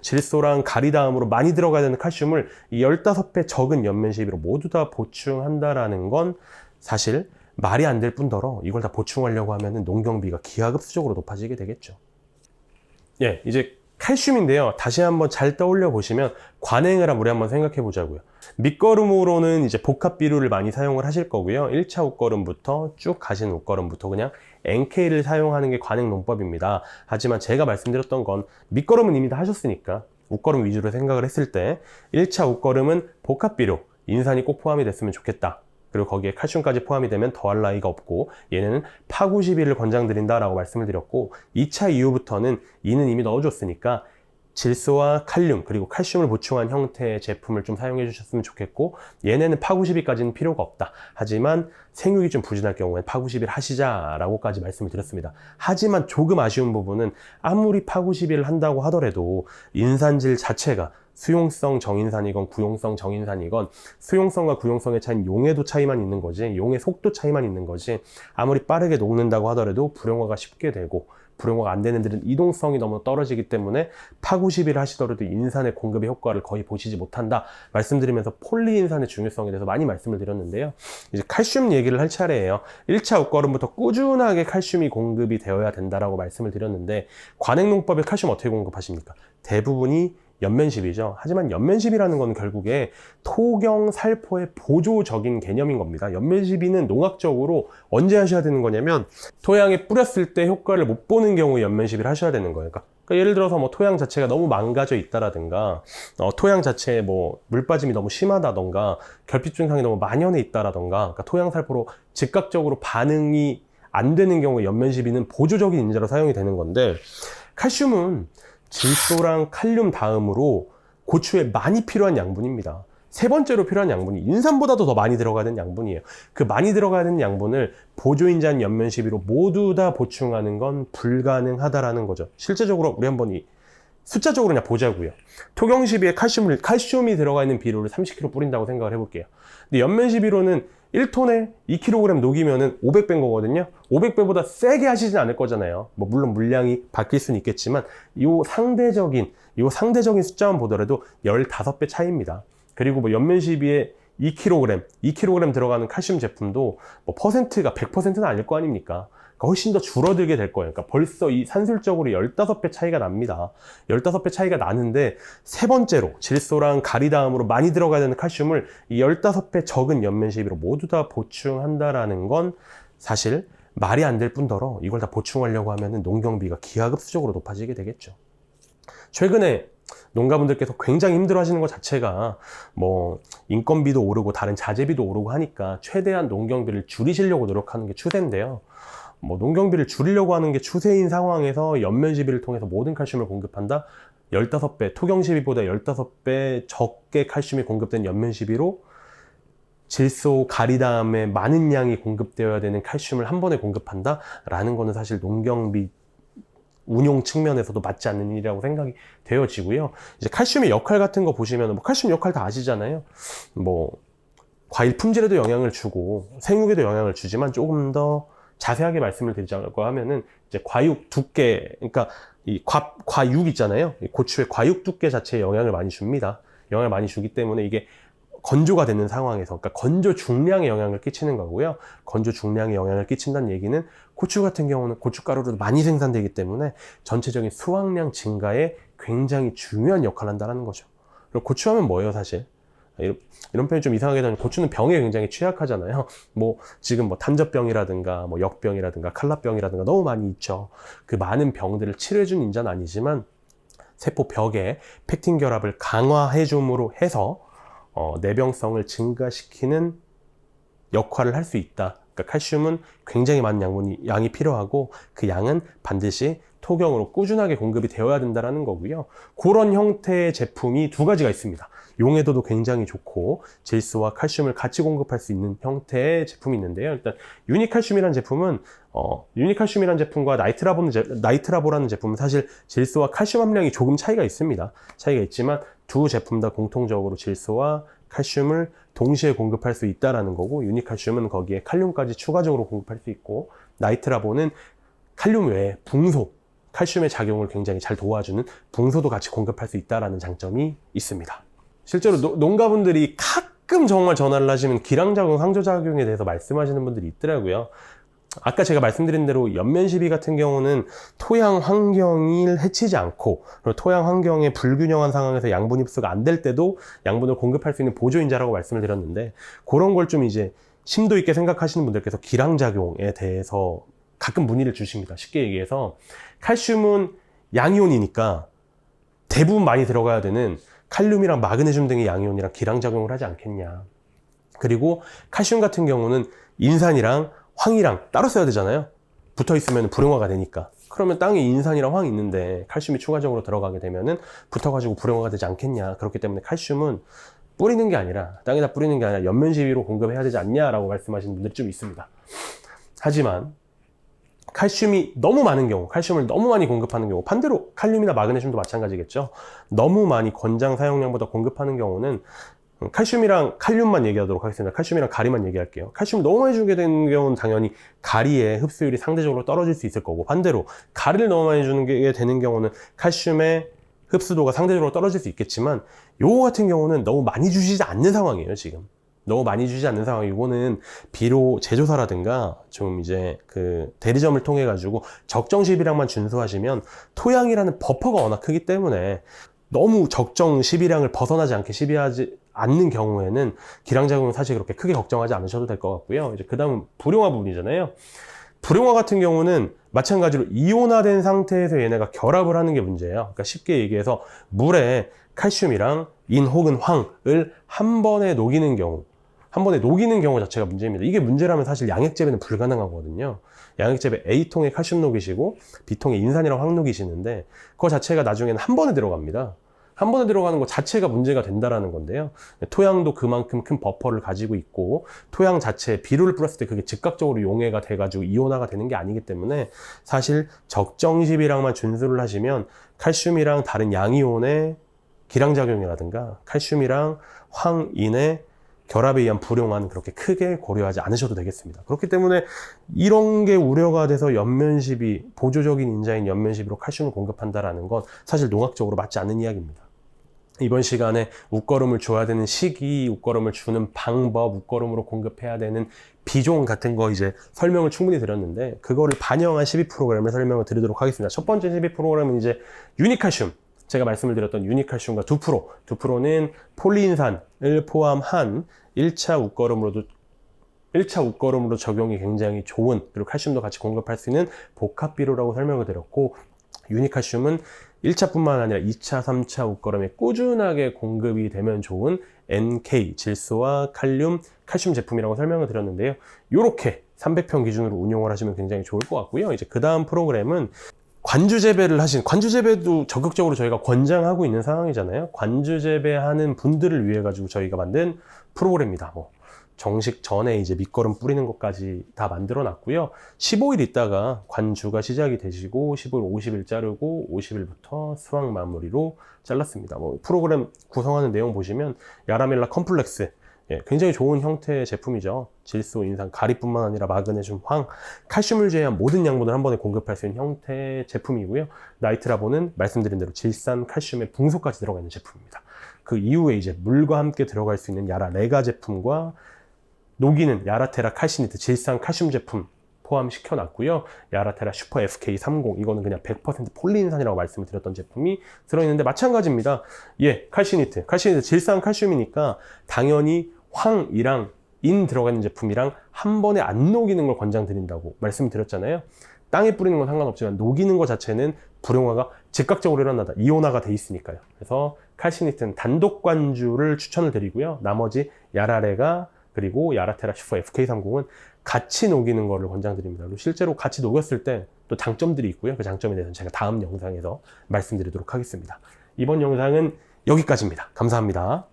질소랑 가리다음으로 많이 들어가야 되는 칼슘을 이 15배 적은 연면시비로 모두 다 보충한다라는 건 사실 말이 안 될 뿐더러 이걸 다 보충하려고 하면 농경비가 기하급수적으로 높아지게 되겠죠. 예, 이제 칼슘인데요. 다시 한번 잘 떠올려 보시면 관행을 우리 한번 생각해 보자고요. 밑거름으로는 이제 복합 비료를 많이 사용을 하실 거고요. 1차 옷거름부터 쭉 가신 옷거름부터 그냥 NK를 사용하는 게 관행 농법입니다. 하지만 제가 말씀드렸던 건 밑거름은 이미 다 하셨으니까 옷거름 위주로 생각을 했을 때 1차 옷거름은 복합 비료, 인산이 꼭 포함이 됐으면 좋겠다. 그리고 거기에 칼슘까지 포함이 되면 더할 나위가 없고 얘네는 파구시비를 권장드린다라고 말씀을 드렸고 2차 이후부터는 이는 이미 넣어줬으니까 질소와 칼륨 그리고 칼슘을 보충한 형태의 제품을 좀 사용해 주셨으면 좋겠고 얘네는 파구시비까지는 필요가 없다. 하지만 생육이 좀 부진할 경우에 파구시비를 하시자라고까지 말씀을 드렸습니다. 하지만 조금 아쉬운 부분은 아무리 파구시비를 한다고 하더라도 인산질 자체가 수용성 정인산이건 구용성 정인산이건 수용성과 구용성의 차이는 용해도 차이만 있는 거지 용해 속도 차이만 있는 거지 아무리 빠르게 녹는다고 하더라도 불용화가 쉽게 되고 불용화가 안 되는 데는 이동성이 너무 떨어지기 때문에 파구시비를 하시더라도 인산의 공급의 효과를 거의 보시지 못한다 말씀드리면서 폴리인산의 중요성에 대해서 많이 말씀을 드렸는데요. 이제 칼슘 얘기를 할 차례예요. 1차 옷거름부터 꾸준하게 칼슘이 공급이 되어야 된다라고 말씀을 드렸는데 관행농법에 칼슘 어떻게 공급하십니까? 대부분이 연면시비죠. 하지만 연면시비라는 건 결국에 토경 살포의 보조적인 개념인 겁니다. 연면시비는 농학적으로 언제 하셔야 되는 거냐면 토양에 뿌렸을 때 효과를 못 보는 경우에 연면시비를 하셔야 되는 거예요. 그러니까 예를 들어서 뭐 토양 자체가 너무 망가져 있다라든가 토양 자체에 뭐 물 빠짐이 너무 심하다던가 결핍 증상이 너무 만연해 있다라던가 그러니까 토양 살포로 즉각적으로 반응이 안 되는 경우에 연면시비는 보조적인 인자로 사용이 되는 건데 칼슘은 질소랑 칼륨 다음으로 고추에 많이 필요한 양분입니다. 세 번째로 필요한 양분이 인산보다도 더 많이 들어가야 되는 양분이에요. 그 많이 들어가야 되는 양분을 보조인자인 연면시비로 모두 다 보충하는 건 불가능하다라는 거죠. 실제적으로 우리 한번 이 숫자적으로 그냥 보자고요. 토경시비에 칼슘이 들어가 있는 비료를 30kg 뿌린다고 생각을 해볼게요. 근데 연면시비로는 1톤에 2kg 녹이면은 500배인 거거든요. 500배보다 세게 하시진 않을 거잖아요. 뭐 물론 물량이 바뀔 수는 있겠지만 요 상대적인 숫자만 보더라도 15배 차이입니다. 그리고 뭐 연면시비에 2kg 들어가는 칼슘 제품도 뭐 퍼센트가 100%는 아닐 거 아닙니까? 그러니까 훨씬 더 줄어들게 될 거예요. 그러니까 벌써 이 산술적으로 15배 차이가 납니다. 15배 차이가 나는데 세 번째로 질소랑 가리다음으로 많이 들어가야 되는 칼슘을 이 15배 적은 연면시비로 모두 다 보충한다라는 건 사실 말이 안 될 뿐더러 이걸 다 보충하려고 하면 농경비가 기하급수적으로 높아지게 되겠죠. 최근에 농가분들께서 굉장히 힘들어 하시는 것 자체가 뭐 인건비도 오르고 다른 자재비도 오르고 하니까 최대한 농경비를 줄이시려고 노력하는 게 추세인데요. 뭐 농경비를 줄이려고 하는 게 추세인 상황에서 연면시비를 통해서 모든 칼슘을 공급한다? 15배, 토경시비보다 15배 적게 칼슘이 공급된 연면시비로 질소 가리다음에 많은 양이 공급되어야 되는 칼슘을 한 번에 공급한다? 라는 거는 사실 농경비 운용 측면에서도 맞지 않는 일이라고 생각이 되어지고요. 이제 칼슘의 역할 같은 거 보시면 뭐 칼슘 역할 다 아시잖아요. 뭐 과일 품질에도 영향을 주고 생육에도 영향을 주지만 조금 더 자세하게 말씀을 드리자고 하면은 이제 과육 두께, 그러니까 이 과육 있잖아요. 고추의 과육 두께 자체에 영향을 많이 줍니다. 영향을 많이 주기 때문에 이게 건조가 되는 상황에서, 그러니까 건조 중량에 영향을 끼치는 거고요. 건조 중량에 영향을 끼친다는 얘기는 고추 같은 경우는 고춧가루로 많이 생산되기 때문에 전체적인 수확량 증가에 굉장히 중요한 역할을 한다는 거죠. 그리고 고추하면 뭐예요, 사실? 이런 표현이 좀 이상하게 되면 고추는 병에 굉장히 취약하잖아요. 뭐 지금 뭐 탄저병이라든가 뭐 역병이라든가 칼라병이라든가 너무 많이 있죠. 그 많은 병들을 치료해준 인자는 아니지만 세포 벽에 펙틴 결합을 강화해 줌으로 해서 내병성을 증가시키는 역할을 할 수 있다. 그러니까 칼슘은 굉장히 많은 양이 필요하고 그 양은 반드시 토경으로 꾸준하게 공급이 되어야 된다는 거고요. 그런 형태의 제품이 두 가지가 있습니다. 용해도도 굉장히 좋고 질소와 칼슘을 같이 공급할 수 있는 형태의 제품이 있는데요. 일단 유니칼슘이라는 제품은 유니칼슘이라는 제품과 나이트라보라는 제품은 사실 질소와 칼슘 함량이 조금 차이가 있습니다. 차이가 있지만 두 제품 다 공통적으로 질소와 칼슘을 동시에 공급할 수 있다는 거고, 유니칼슘은 거기에 칼륨까지 추가적으로 공급할 수 있고, 나이트라보는 칼륨 외에 붕소, 칼슘의 작용을 굉장히 잘 도와주는 붕소도 같이 공급할 수 있다는 장점이 있습니다. 실제로 농가분들이 가끔 정말 전화를 하시면 기량작용, 상조작용에 대해서 말씀하시는 분들이 있더라고요. 아까 제가 말씀드린 대로 연면시비 같은 경우는 토양 환경을 해치지 않고, 그리고 토양 환경에 불균형한 상황에서 양분 흡수가 안 될 때도 양분을 공급할 수 있는 보조인자라고 말씀을 드렸는데, 그런 걸 좀 이제 심도 있게 생각하시는 분들께서 기량작용에 대해서 가끔 문의를 주십니다. 쉽게 얘기해서 칼슘은 양이온이니까 대부분 많이 들어가야 되는 칼륨이랑 마그네슘 등의 양이온이랑 기량작용을 하지 않겠냐. 그리고 칼슘 같은 경우는 인산이랑 황이랑 따로 써야 되잖아요. 붙어 있으면 불용화가 되니까. 그러면 땅에 인산이랑 황이 있는데 칼슘이 추가적으로 들어가게 되면은 붙어가지고 불용화가 되지 않겠냐. 그렇기 때문에 칼슘은 뿌리는 게 아니라, 땅에다 뿌리는 게 아니라 연면시비로 공급해야 되지 않냐라고 말씀하시는 분들이 좀 있습니다. 하지만 칼슘이 너무 많은 경우, 칼슘을 너무 많이 공급하는 경우, 반대로 칼륨이나 마그네슘도 마찬가지겠죠. 너무 많이 권장 사용량보다 공급하는 경우는, 칼슘이랑 칼륨만 얘기하도록 하겠습니다. 칼슘이랑 가리만 얘기할게요. 칼슘을 너무 많이 주게 되는 경우는 당연히 가리의 흡수율이 상대적으로 떨어질 수 있을 거고, 반대로 가리를 너무 많이 주는 게 되는 경우는 칼슘의 흡수도가 상대적으로 떨어질 수 있겠지만, 요거 같은 경우는 너무 많이 주시지 않는 상황이에요. 지금 너무 많이 주지 않는 상황. 이거는 비료 제조사라든가 좀 이제 그 대리점을 통해 가지고 적정 시비량만 준수하시면, 토양이라는 버퍼가 워낙 크기 때문에 너무 적정 시비량을 벗어나지 않게 시비하지 않는 경우에는 기량작용은 사실 그렇게 크게 걱정하지 않으셔도 될 것 같고요. 이제 그 다음은 불용화 부분이잖아요. 불용화 같은 경우는 마찬가지로 이온화된 상태에서 얘네가 결합을 하는 게 문제예요. 그러니까 쉽게 얘기해서 물에 칼슘이랑 인 혹은 황을 한 번에 녹이는 경우, 자체가 문제입니다. 이게 문제라면 사실 양액재배는 불가능하거든요. 양액재배 A통에 칼슘 녹이시고 B통에 인산이랑 황 녹이시는데, 그거 자체가 나중에는 한 번에 들어갑니다. 한 번에 들어가는 것 자체가 문제가 된다라는 건데요. 토양도 그만큼 큰 버퍼를 가지고 있고, 토양 자체에 비료를 뿌렸을 때 그게 즉각적으로 용해가 돼가지고 이온화가 되는 게 아니기 때문에, 사실 적정 시비량만 준수를 하시면 칼슘이랑 다른 양이온의 기량작용이라든가 칼슘이랑 황인의 결합에 의한 불용화는 그렇게 크게 고려하지 않으셔도 되겠습니다. 그렇기 때문에 이런 게 우려가 돼서 연면시비, 보조적인 인자인 연면시비로 칼슘을 공급한다라는 건 사실 농학적으로 맞지 않는 이야기입니다. 이번 시간에 웃거름을 줘야 되는 시기, 웃거름을 주는 방법, 웃거름으로 공급해야 되는 비종 같은 거 이제 설명을 충분히 드렸는데, 그거를 반영한 시비 프로그램을 설명을 드리도록 하겠습니다. 첫 번째 시비 프로그램은 이제 유니칼슘. 제가 말씀을 드렸던 유니칼슘과 두프로는 폴리인산을 포함한 1차 웃거름으로 적용이 굉장히 좋은, 그리고 칼슘도 같이 공급할 수 있는 복합비료라고 설명을 드렸고, 유니칼슘은 1차뿐만 아니라 2차, 3차 웃거름에 꾸준하게 공급이 되면 좋은 NK, 질소와 칼륨, 칼슘 제품이라고 설명을 드렸는데요. 이렇게 300평 기준으로 운용을 하시면 굉장히 좋을 것 같고요. 이제 그 다음 프로그램은 관주재배도 적극적으로 저희가 권장하고 있는 상황이잖아요. 관주재배하는 분들을 위해 가지고 저희가 만든 프로그램입니다. 정식 전에 이제 밑거름 뿌리는 것까지 다 만들어 놨고요. 15일 있다가 관주가 시작이 되시고 15일, 50일 자르고 50일부터 수확 마무리로 잘랐습니다. 프로그램 구성하는 내용 보시면 야라멜라 컴플렉스, 굉장히 좋은 형태의 제품이죠. 질소, 인산, 가리뿐만 아니라 마그네슘, 황, 칼슘을 제외한 모든 양분을 한 번에 공급할 수 있는 형태의 제품이고요. 나이트라보는 말씀드린 대로 질산, 칼슘의 붕소까지 들어가 있는 제품입니다. 그 이후에 이제 물과 함께 들어갈 수 있는 야라레가 제품과 녹이는 야라테라 칼시니트, 질산, 칼슘 제품 포함시켜 놨고요. 야라테라 슈퍼 FK30, 이거는 그냥 100% 폴리인산이라고 말씀을 드렸던 제품이 들어있는데, 마찬가지입니다. 칼시니트, 질산 칼슘이니까 당연히 황이랑 인 들어가 있는 제품이랑 한 번에 안 녹이는 걸 권장드린다고 말씀드렸잖아요. 땅에 뿌리는 건 상관없지만 녹이는 것 자체는 불용화가 즉각적으로 일어나다, 이온화가 돼 있으니까요. 그래서 칼시니트는 단독 관주를 추천을 드리고요. 나머지 야라레가 그리고 야라테라 슈퍼 FK30은 같이 녹이는 거를 권장드립니다. 그리고 실제로 같이 녹였을 때 또 장점들이 있고요. 그 장점에 대해서는 제가 다음 영상에서 말씀드리도록 하겠습니다. 이번 영상은 여기까지입니다. 감사합니다.